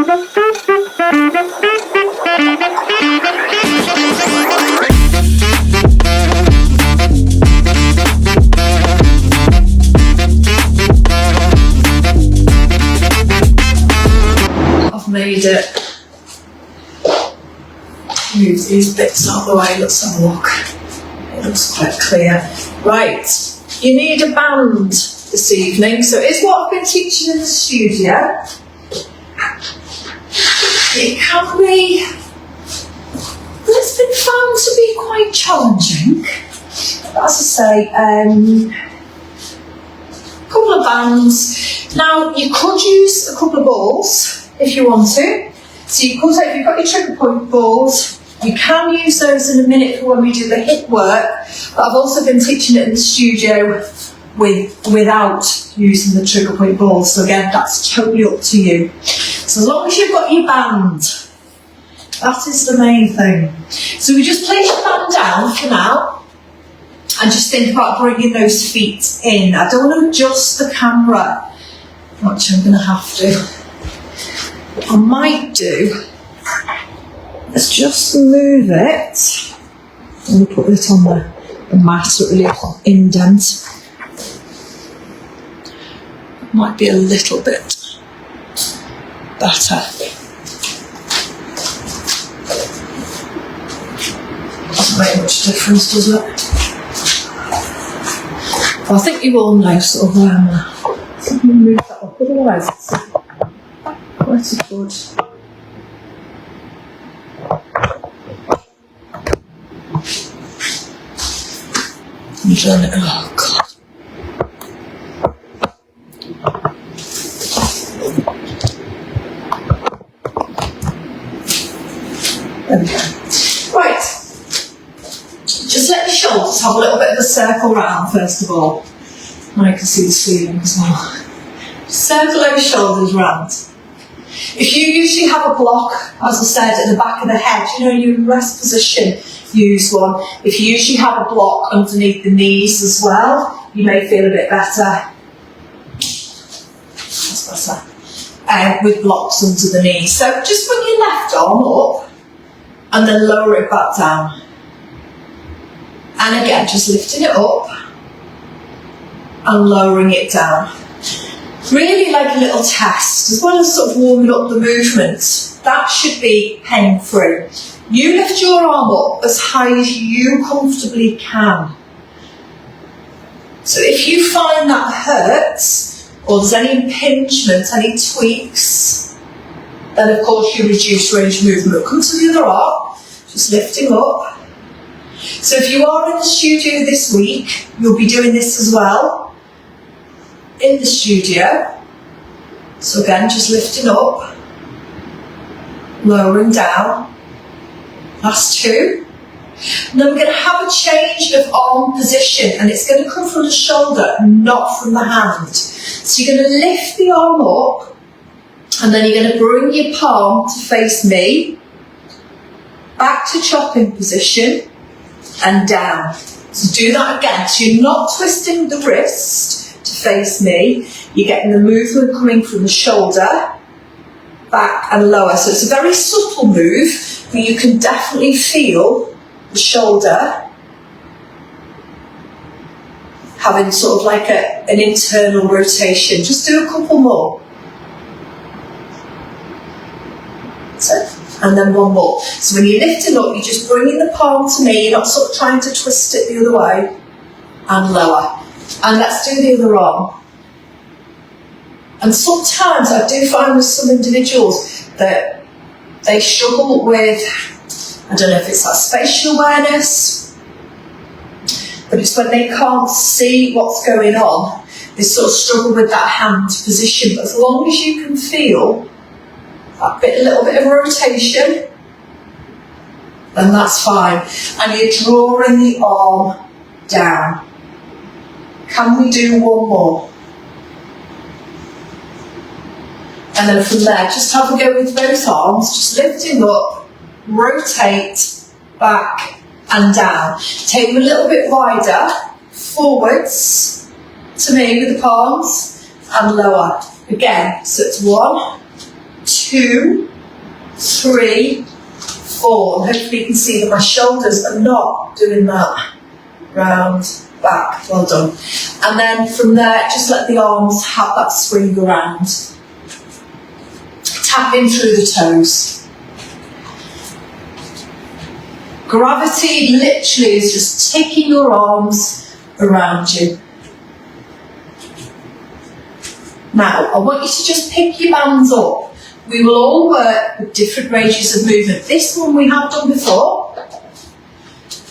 I've made it. Move these bits out of the way, let's have a look. It looks quite clear. Right, you need a band this evening, so it's what I've been teaching in the studio. It can be, but it's been found to be quite challenging. But as I say, a couple of bands. Now, you could use a couple of balls if you want to. So you could, if you've got your trigger point balls, you can use those in a minute for when we do the hip work, but I've also been teaching it in the studio without using the trigger point balls, so again, that's totally up to you. So as long as you've got your band, that is the main thing. So we just place your band down for now, and just think about bringing those feet in. I don't want to adjust the camera, which I'm going to have to. What I might do is just move it. I'm going to put it on the mat so it really indent. Might be a little bit better. Doesn't make much difference, does it? Well, I think you all know sort of where I'm at. So I'm going to move that up, otherwise it's quite a good. I'm trying to, oh God. There we go. Right. Just let your shoulders have a little bit of a circle round first of all. And I can see the ceiling as well. Circle those shoulders round. If you usually have a block, as I said, at the back of the head, you know, your rest position, use one. If you usually have a block underneath the knees as well, you may feel a bit better. That's better. With blocks under the knees. So just bring your left arm up and then lower it back down. And again, just lifting it up and lowering it down. Really like a little test, as well as sort of warming up the movement. That should be pain-free. You lift your arm up as high as you comfortably can. So if you find that hurts, or there's any impingement, any tweaks, then of course you reduce range of movement. Come to the other arm, just lifting up. So if you are in the studio this week, you'll be doing this as well, in the studio. So again, just lifting up, lowering down. Last two. And then we're going to have a change of arm position, and it's going to come from the shoulder, not from the hand. So you're going to lift the arm up, and then you're going to bring your palm to face me, back to chopping position, and down. So do that again. So you're not twisting the wrist to face me, you're getting the movement coming from the shoulder, back and lower. So it's a very subtle move, but you can definitely feel the shoulder having sort of like an internal rotation. Just do a couple more. So, and then one more. So when you're lifting up, you're just bringing the palm to me, you're not sort of trying to twist it the other way, and lower. And let's do the other arm. And sometimes I do find with some individuals that they struggle with, I don't know if it's that spatial awareness, but it's when they can't see what's going on, they sort of struggle with that hand position. But as long as you can feel that little bit of rotation, then that's fine. And you're drawing the arm down. Can we do one more? And then from there, just have a go with both arms, just lifting up, rotate, back and down. Take them a little bit wider, forwards to me with the palms, and lower. Again, so it's 1, 2, 3, 4. And hopefully you can see that my shoulders are not doing that. Round, back, well done. And then from there, just let the arms have that swing around. Tapping through the toes. Gravity literally is just taking your arms around you. Now, I want you to just pick your bands up. We will all work with different ranges of movement. This one we have done before.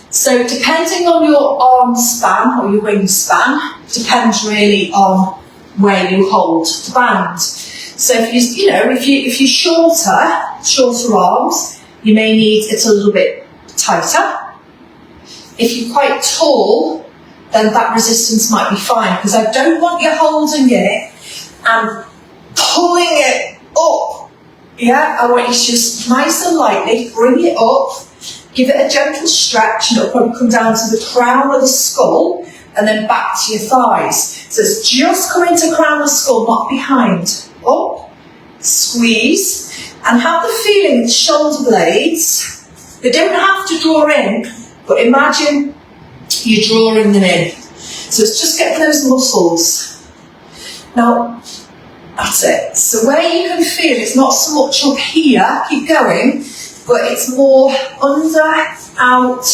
So depending on your arm span or your wingspan, depends really on where you hold the band. So if you're shorter arms, you may need it a little bit tighter. If you're quite tall, then that resistance might be fine, because I don't want you holding it and pulling it up. Yeah, I want you to just nice and lightly bring it up, give it a gentle stretch, and it'll probably come down to the crown of the skull and then back to your thighs. So it's just coming to crown of the skull, not behind. Up, squeeze, and have the feeling the shoulder blades, they don't have to draw in, but imagine you're drawing them in. So it's just getting those muscles. Now, that's it. So where you can feel it's not so much up here, keep going, but it's more under, out,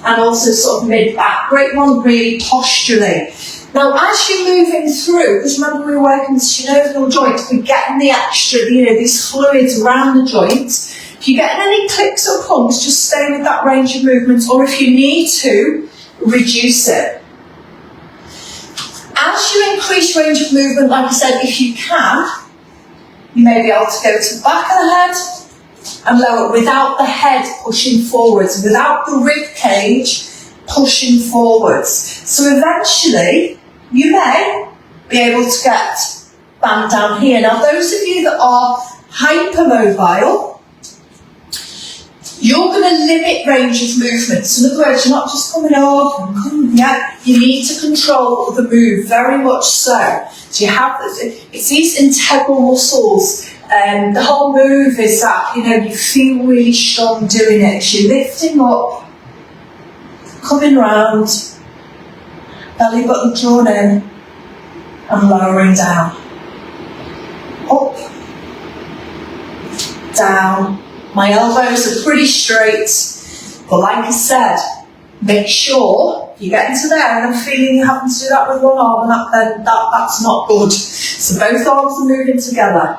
and also sort of mid-back. Great one, really posturally. Now, as you're moving through, because remember we were working the synovial joints, we're getting the extra, these fluids around the joints. If you're getting any clicks or clumps, just stay with that range of movement, or if you need to, reduce it. As you increase range of movement, like I said, if you can, you may be able to go to the back of the head and lower without the head pushing forwards, without the rib cage pushing forwards. So eventually, you may be able to get band down here. Now, those of you that are hypermobile, you're going to limit range of movement. So in other words, you're not just coming up and coming, you need to control the move, very much so. So you have, it's these integral muscles. The whole move is that, you feel really strong doing it. So you're lifting up, coming round, belly button drawn in, and lowering down. Up, down. My elbows are pretty straight, but like I said, make sure you get into there, and I'm feeling you having to do that with one arm, and that's not good. So both arms are moving together.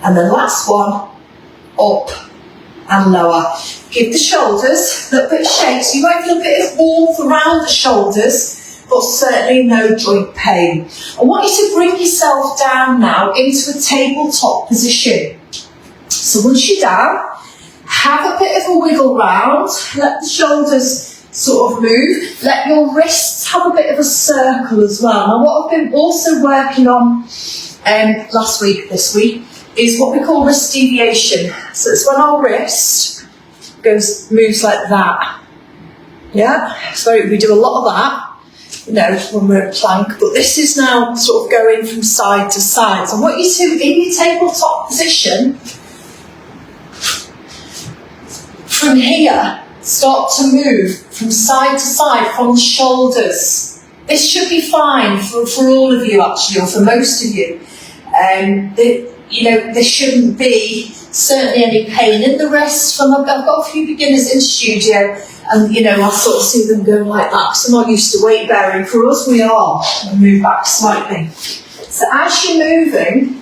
And then last one, up and lower. Give the shoulders a little bit of shake, so you might feel a bit of warmth around the shoulders, but certainly no joint pain. I want you to bring yourself down now into a tabletop position. So once you're down, have a bit of a wiggle round, let the shoulders sort of move, let your wrists have a bit of a circle as well. Now what I've been also working on last week, this week, is what we call wrist deviation. So it's when our wrist moves like that. Yeah, so we do a lot of that, when we're at plank, but this is now sort of going from side to side. So I want you to, in your tabletop position, from here, start to move from side to side, from the shoulders. This should be fine for all of you, actually, or for most of you. There shouldn't be certainly any pain in the wrist. I've got a few beginners in studio, and I sort of see them going like that, because I'm not used to weight bearing. For us, we are. I'll move back slightly. So as you're moving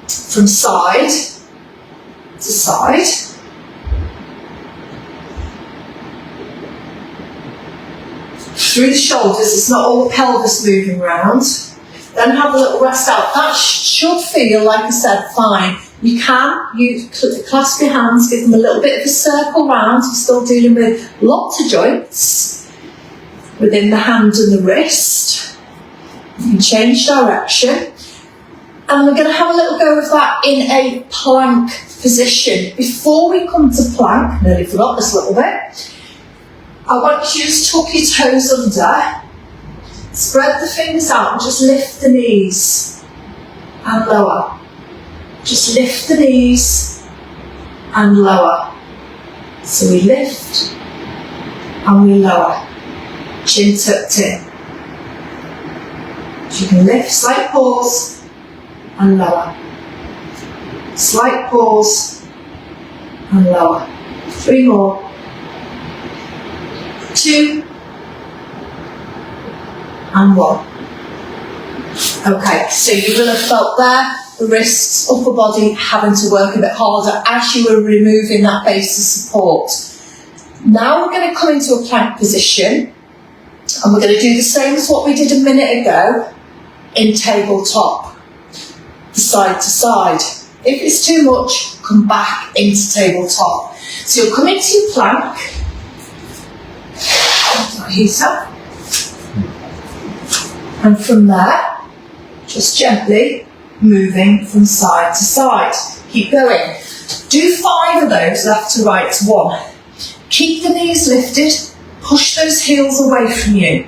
from side to side, through the shoulders, it's not all the pelvis moving round. Then have a little rest out. That should feel, like I said, fine. You can clasp your hands, give them a little bit of a circle round. You're still dealing with lots of joints within the hand and the wrist. You can change direction. And we're going to have a little go of that in a plank position. Before we come to plank, nearly forgot this a little bit, I want you to just tuck your toes under, spread the fingers out and just lift the knees. and lower. Just lift the knees and lower. So we lift and we lower. Chin tucked in. So you can lift, slight pause and lower. Slight pause and lower. 3 more. 2 and 1. Okay, so you will have felt there the wrists, upper body having to work a bit harder as you were removing that base of support. Now we're going to come into a plank position and we're going to do the same as what we did a minute ago in tabletop, side to side. If it's too much, come back into tabletop. So you'll come into your plank, heat up, and from there, just gently moving from side to side. Keep going. Do 5 of those, left to right, 1. Keep the knees lifted, push those heels away from you.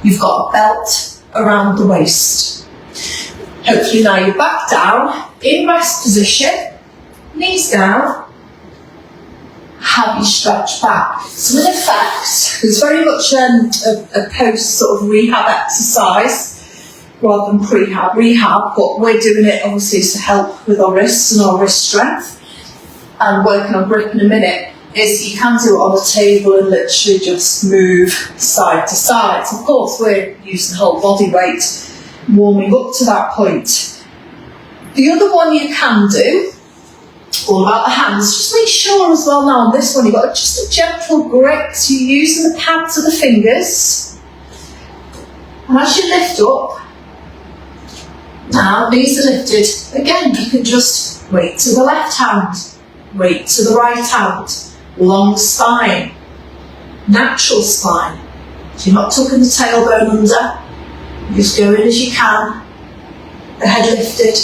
You've got a belt around the waist. Hopefully now you're back down, in rest position, knees down, have you stretch back. So in effect, it's very much a post sort of rehab exercise, rather than rehab, but we're doing it obviously to help with our wrists and our wrist strength, and working on grip in a minute, is you can do it on a table and literally just move side to side. So of course we're using whole body weight, warming up to that point. The other one you can do, all about the hands, just make sure as well now on this one you've got just a gentle grip, so you're using the pads of the fingers, and as you lift up, now knees are lifted, again you can just weight to the left hand, weight to the right hand, long spine, natural spine, so you're not tucking the tailbone under, you just go in as you can, the head lifted,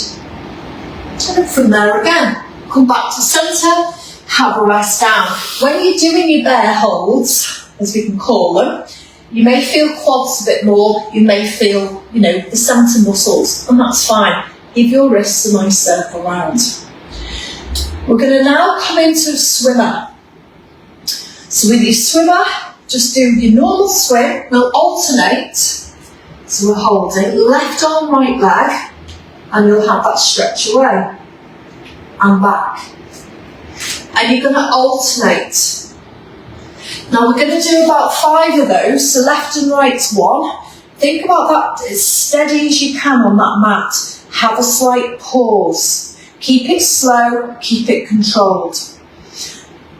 and then from there again, come back to centre, have a rest down. When you're doing your bear holds, as we can call them, you may feel quads a bit more, you may feel, the centre muscles, and that's fine. Give your wrists a nice circle round. We're going to now come into a swimmer. So with your swimmer, just do your normal swim. We'll alternate. So we're holding left arm, right leg, and you'll have that stretch away and back. And you're going to alternate. Now we're going to do about 5 of those, so left and right's 1. Think about that as steady as you can on that mat. Have a slight pause. Keep it slow, keep it controlled.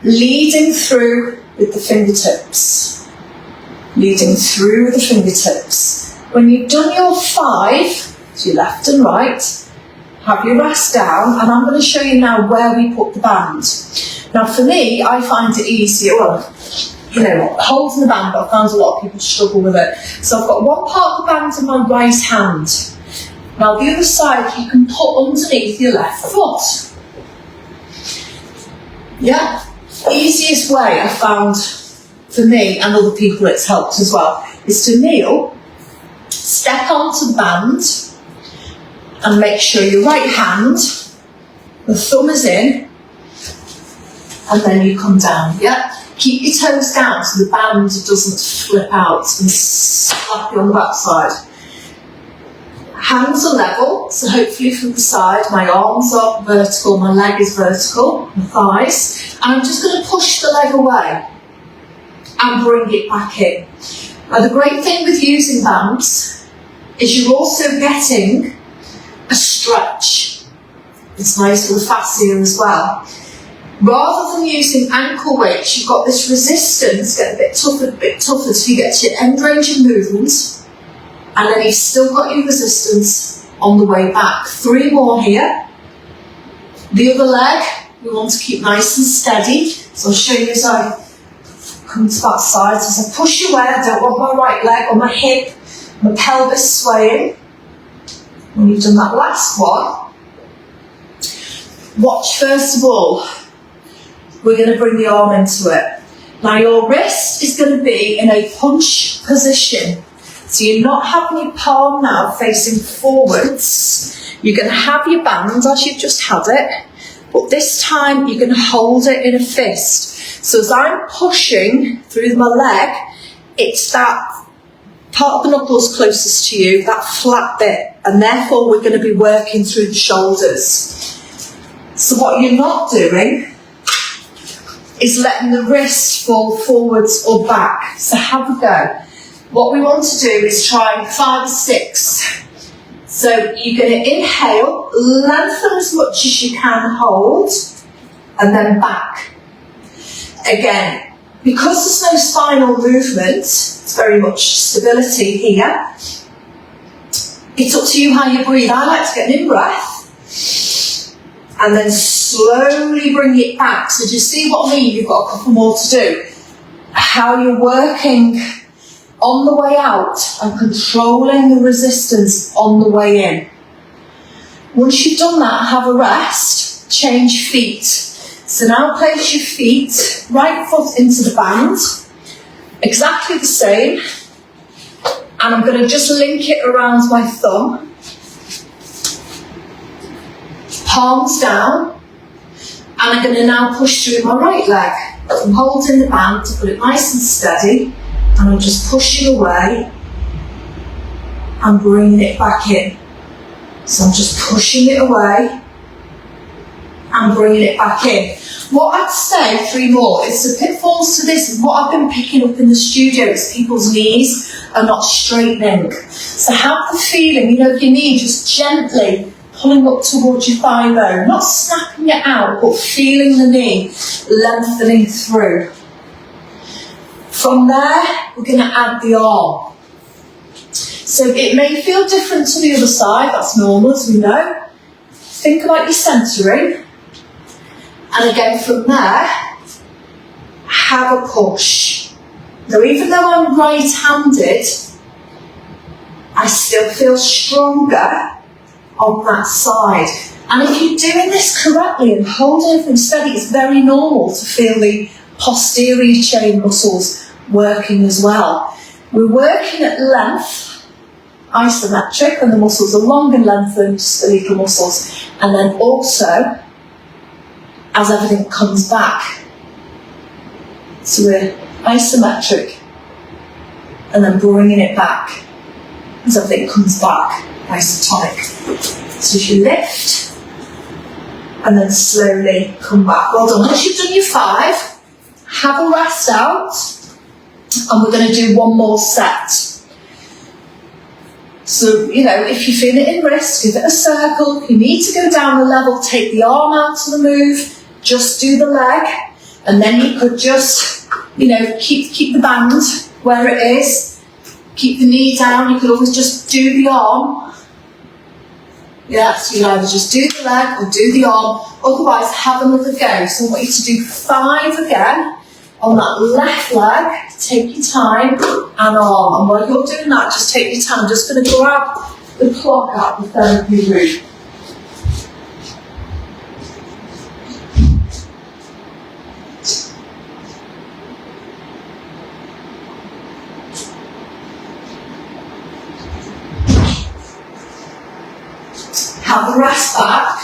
Leading through with the fingertips. Leading through with the fingertips. When you've done your 5, so your left and right, have your rest down, and I'm going to show you now where we put the band. Now for me, I find it easier, holding the band, but I found a lot of people struggle with it. So I've got one part of the band in my right hand. Now the other side you can put underneath your left foot. Yeah, easiest way I found for me and other people it's helped as well, is to kneel, step onto the band, and make sure your right hand, the thumb is in, and then you come down, yeah? Keep your toes down so the band doesn't flip out and slap you on the backside. Hands are level, so hopefully from the side, my arms are vertical, my leg is vertical, my thighs, and I'm just going to push the leg away and bring it back in. Now the great thing with using bands is you're also getting a stretch. It's nice for the fascia as well. Rather than using ankle weights, you've got this resistance, get a bit tougher till you get to your end range of movement, and then you've still got your resistance on the way back. 3 more here. The other leg, we want to keep nice and steady. So I'll show you as I come to that side. So as I push away, I don't want my right leg or my hip, my pelvis swaying. When you've done that last one, watch first of all, we're going to bring the arm into it. Now your wrist is going to be in a punch position. So you're not having your palm now facing forwards. You're going to have your band as you've just had it, but this time you're going to hold it in a fist. So as I'm pushing through my leg, it's that part of the knuckles closest to you, that flat bit, and therefore we're going to be working through the shoulders. So what you're not doing is letting the wrist fall forwards or back. So have a go. What we want to do is try 5 or 6. So you're going to inhale, lengthen as much as you can, hold, and then back. Again, because there's no spinal movement, it's very much stability here. It's up to you how you breathe. I like to get an in-breath and then slowly bring it back. So do you see what I mean? You've got a couple more to do. How you're working on the way out and controlling the resistance on the way in. Once you've done that, have a rest, change feet. So now place your feet, right foot into the band, exactly the same, and I'm going to just link it around my thumb, palms down, and I'm going to now push through my right leg. I'm holding the band to put it nice and steady, and I'm just pushing away and bringing it back in. So I'm just pushing it away and bringing it back in. What I'd say, 3 more, is the pitfalls to this, and what I've been picking up in the studio is people's knees are not straightening. So have the feeling, of your knee just gently pulling up towards your thigh bone, not snapping it out, but feeling the knee lengthening through. From there, we're going to add the arm. So it may feel different to the other side, that's normal as we know. Think about your centering. And again from there, have a push. Now even though I'm right-handed, I still feel stronger on that side. And if you're doing this correctly and holding everything steady, it's very normal to feel the posterior chain muscles working as well. We're working at length, isometric, and the muscles are long and lengthened, skeletal muscles, and then also as everything comes back. So we're isometric and then bringing it back as everything comes back, isotonic. So as you lift and then slowly come back. Well done. Once you've done your 5, have a rest out, and we're going to do 1 more set. So, if you feel it in wrist, give it a circle. If you need to go down a level, take the arm out of the move, just do the leg, and then you could just, keep the band where it is, keep the knee down. You could always just do the arm. Yeah, so you either just do the leg or do the arm, otherwise have another go. So I want you to do 5 again on that left leg. Take your time, and arm. And while you're doing that, just take your time. I'm just going to grab the clock out the therapy room. Have the rest back.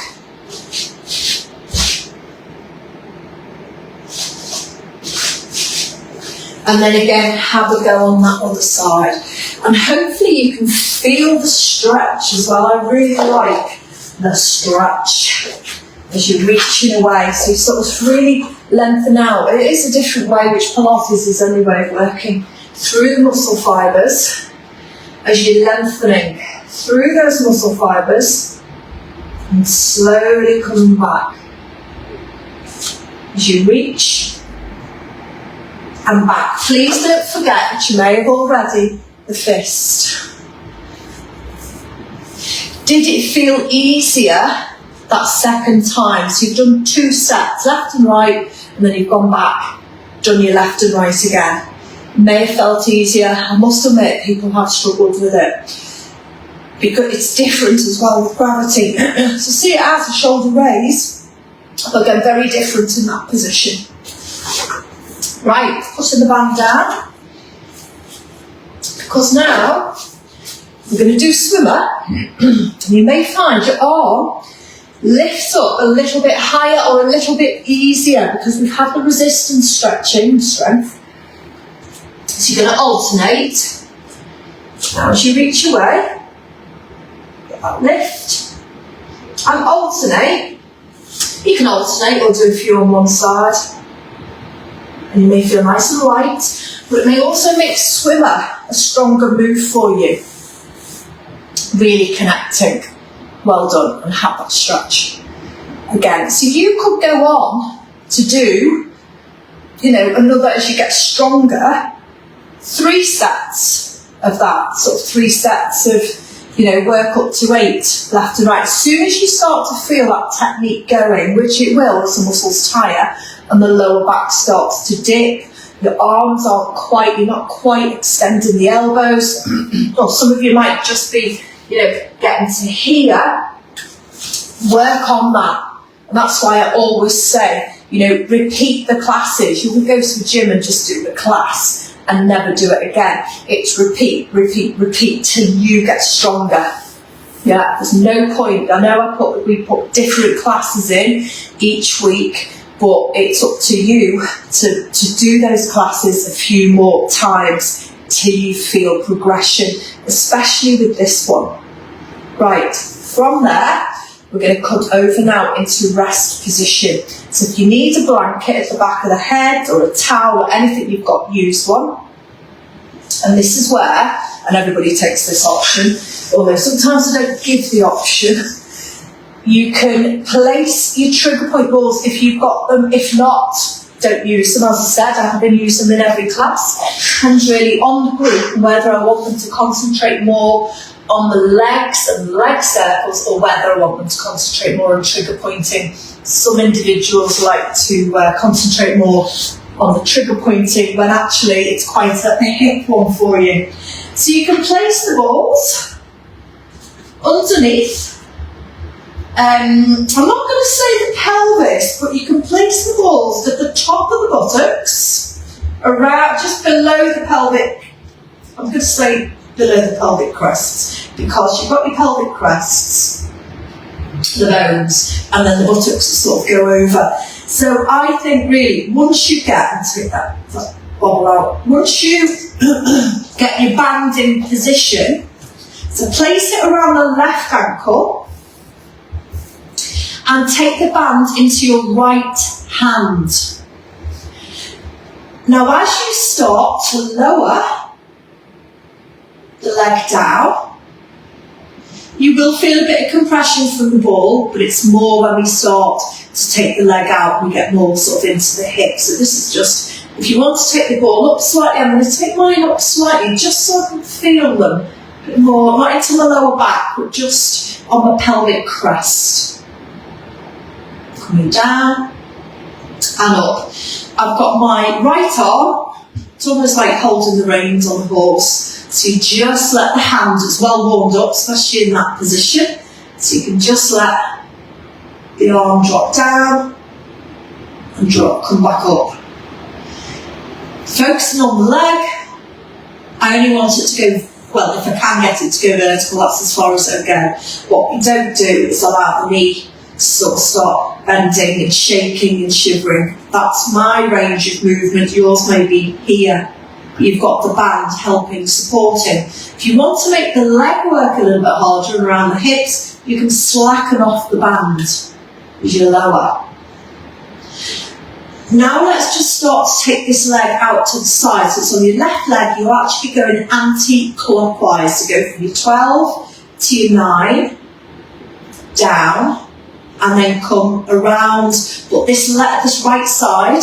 And then again, have a go on that other side. And hopefully you can feel the stretch as well. I really like the stretch as you're reaching away. So you sort of really lengthen out. It is a different way, which Pilates is the only way of working. Through the muscle fibres, as you're lengthening through those muscle fibres, and slowly coming back. As you reach and back. Please don't forget that you may have already the fist. Did it feel easier that second time? So you've done 2 sets, left and right, and then you've gone back, done your left and right again. May have felt easier. I must admit, people have struggled with it, because it's different as well with gravity. So see it as a shoulder raise, but again, very different in that position. Right, putting the band down. Because now we're going to do swimmer. And you may find your arm lifts up a little bit higher or a little bit easier because we've had the resistance stretching and strength. So you're going to alternate. Now as you reach your way, get that lift and alternate. You can alternate or do a few on one side. And you may feel nice and light, but it may also make swimmer a stronger move for you. Really connecting. Well done, and have that stretch. Again, so you could go on to do, another, as you get stronger, 3 sets of that, sort of 3 sets of, work up to 8, left and right. As soon as you start to feel that technique going, which it will as the muscles tire and the lower back starts to dip, your arms you're not quite extending the elbows, or some of you might just be, getting to here, work on that. And that's why I always say, repeat the classes. You can go to the gym and just do the class and never do it again. It's repeat, repeat, repeat till you get stronger. Yeah, there's no point. I know we put different classes in each week, but it's up to you to do those classes a few more times till you feel progression, especially with this one. Right, from there, we're going to cut over now into rest position. So if you need a blanket at the back of the head or a towel or anything, you've got, use one. And this is where, and everybody takes this option, although sometimes I don't give the option, you can place your trigger point balls if you've got them. If not, don't use them. As I said, I have been using them in every class. Depends really on the group and whether I want them to concentrate more on the legs and leg circles or whether I want them to concentrate more on trigger pointing. Some individuals like to concentrate more on the trigger pointing when actually it's quite a hip one for you. So you can place the balls underneath. I'm not going to say the pelvis, but you can place the balls at the top of the buttocks, around just below the pelvic. I'm going to say below the pelvic crests, because you've got your pelvic crests, the bones, and then the buttocks sort of go over. So I think really, once you get, that bobble out, once you get your band in position, so place it around the left ankle, and take the band into your right hand. Now as you start to lower the leg down, you will feel a bit of compression from the ball, but it's more when we start to take the leg out, we get more sort of into the hip. So this is just, if you want to take the ball up slightly, I'm going to take mine up slightly, just so I can feel them a bit more, not into the lower back, but just on the pelvic crest. Coming down and up. I've got my right arm, it's almost like holding the reins on the horse. So you just let the hand, it's well warmed up, especially in that position. So you can just let the arm drop down and come back up. Focusing on the leg, I only want it to go, well, if I can get it to go vertical, that's as far as it'll go. What we don't do is allow the knee to sort of start bending and shaking and shivering. That's my range of movement. Yours may be here. You've got the band helping, supporting. If you want to make the leg work a little bit harder around the hips, you can slacken off the band as you lower. Now let's just start to take this leg out to the side. So it's on your left leg, you're actually going anti-clockwise. So go from your 12 to your 9, down, and then come around, but this right side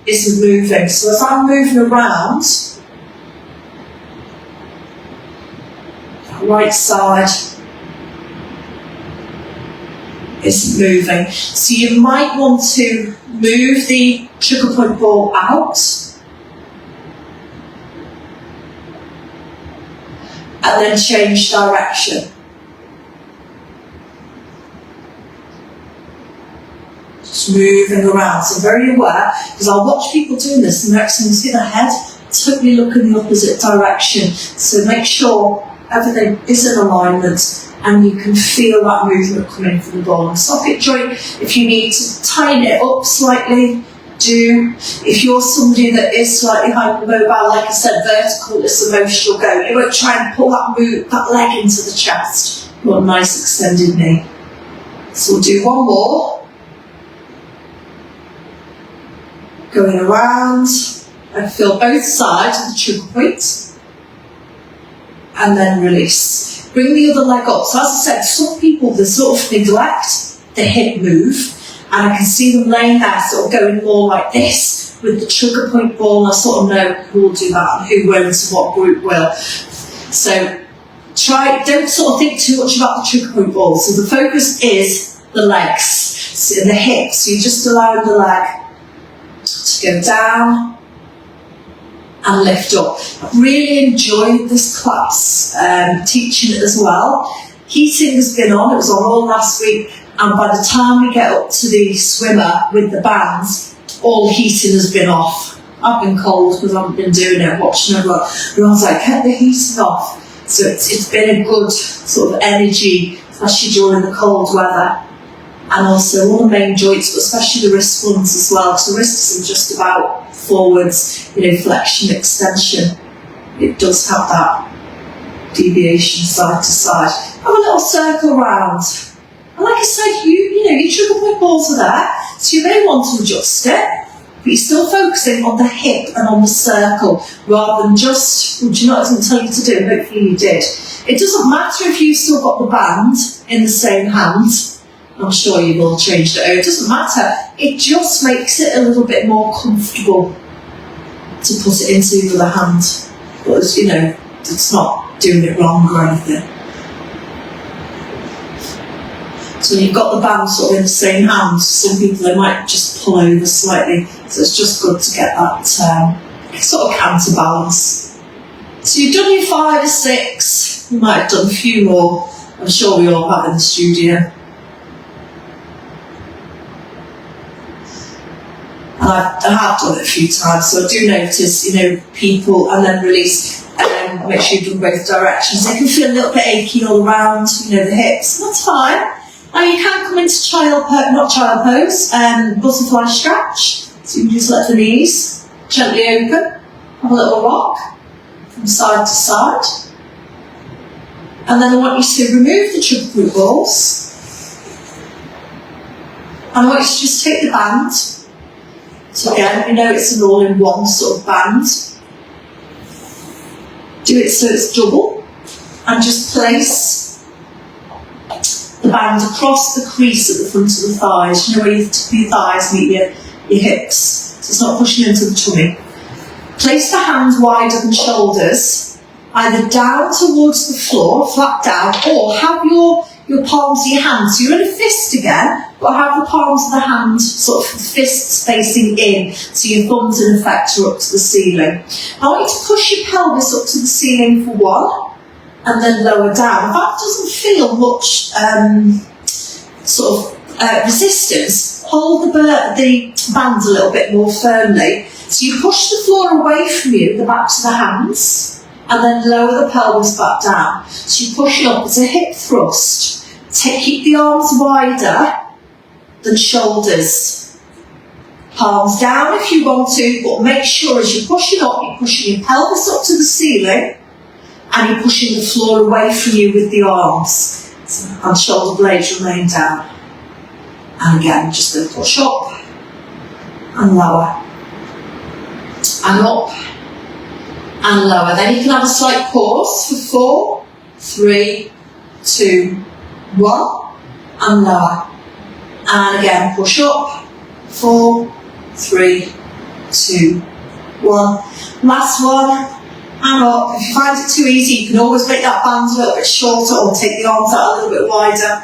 isn't moving. So as I'm moving around, right side isn't moving. So you might want to move the trigger point ball out and then change direction. Just moving around, so very aware, because I'll watch people doing this and the next thing you see their head totally look in the opposite direction. So make sure everything is in alignment and you can feel that movement coming from the ball and socket joint. If you need to tighten it up slightly, do. If you're somebody that is slightly hypermobile, like I said, vertical is the most you'll go. You won't try and pull that leg into the chest. You want a nice extended knee. So we'll do one more. Going around and feel both sides of the trigger point. And then release. Bring the other leg up. So as I said, some people, they sort of neglect the hip move. And I can see them laying there sort of going more like this with the trigger point ball, and I sort of know who will do that and who won't and what group will. So don't sort of think too much about the trigger point ball. So the focus is the legs and the hips. So you're just allowing the leg to go down and lift up. I've really enjoyed this class, teaching it as well. Heating has been on, it was on all last week. And by the time we get up to the swimmer with the bands, all heating has been off. I've been cold because I haven't been doing it, watching everyone. And I was like, get the heating off. So it's been a good sort of energy, especially during the cold weather. And also all the main joints, but especially the wrist ones as well. Because the wrist isn't just about forwards, flexion, extension. It does have that deviation side to side. Have a little circle round. And like I said, your trigger point balls are there, so you may want to adjust it, but you're still focusing on the hip and on the circle, rather than just, do you know what I didn't tell you to do? Hopefully you did. It doesn't matter if you've still got the band in the same hand. I'm sure you've all changed it over. It doesn't matter. It just makes it a little bit more comfortable to put it into the other hand. But, it's not doing it wrong or anything. So you've got the band sort of in the same hand. Some people, they might just pull over slightly. So it's just good to get that sort of counterbalance. So you've done your 5 or 6. You might have done a few more. I'm sure we all have in the studio. And I have done it a few times, so I do notice, people, and then release, and then make sure you've done both directions. They can feel a little bit achy all around, the hips. That's fine. Now you can come into butterfly stretch. So you can just let the knees gently open, have a little rock from side to side. And then I want you to remove the trigger point balls. And I want you to just take the band. So again, it's an all-in-one sort of band. Do it so it's double. And just place the band across the crease at the front of the thighs, where your thighs meet your hips, so it's not pushing into the tummy. Place the hands wider than shoulders, either down towards the floor, flat down, or have your palms of your hands. So you're in a fist again, but have the palms of the hand sort of fists facing in, so your thumbs in effect are up to the ceiling. I want you to push your pelvis up to the ceiling for 1, and then lower down. If that doesn't feel much resistance, hold the bands a little bit more firmly. So you push the floor away from you, the backs of the hands, and then lower the pelvis back down. So you push it up. It's a hip thrust. Keep the arms wider than shoulders. Palms down if you want to, but make sure as you're pushing up, you're pushing your pelvis up to the ceiling, and you're pushing the floor away from you with the arms. And shoulder blades remain down. And again, just a push up and lower. And up and lower. Then you can have a slight pause for 4, 3, 2, 1, and lower. And again, push up. 4, 3, 2, 1. Last one. And up. If you find it too easy, you can always make that band a little bit shorter or take the arms out a little bit wider.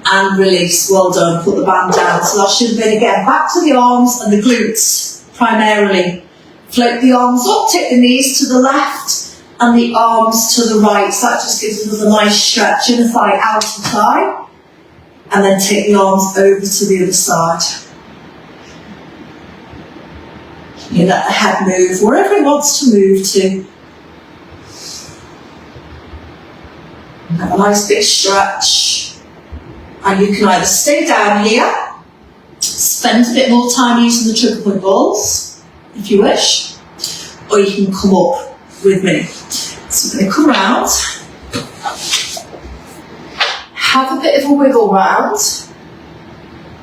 And release. Well done. Put the band down. So that should have been again back to the arms and the glutes primarily. Float the arms up, take the knees to the left and the arms to the right. So that just gives another nice stretch. Inner thigh, outer thigh. And then take the arms over to the other side. You let the head move wherever it wants to move to. Have a nice big stretch. And you can either stay down here, spend a bit more time using the trigger point balls, if you wish, or you can come up with me. So we're going to come round, have a bit of a wiggle round,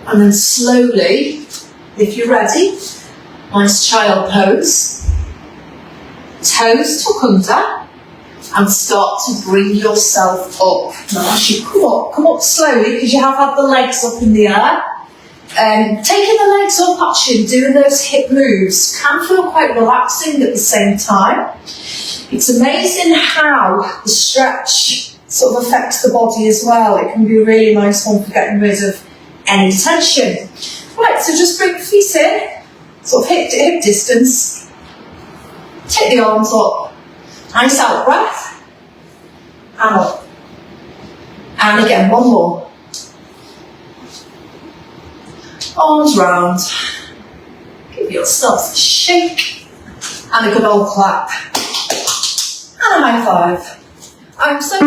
and then slowly, if you're ready, nice child pose, toes tuck under, and start to bring yourself up. Now as you come up slowly, because you have had the legs up in the air. Taking the legs up, actually, doing those hip moves can feel quite relaxing at the same time. It's amazing how the stretch sort of affects the body as well. It can be a really nice one for getting rid of any tension. Right, so just bring the feet in, sort of hip to hip distance. Take the arms up. Nice out breath. And up. And again, one more. Arms round. Give yourself a shake. And a good old clap. And a high five. I'm so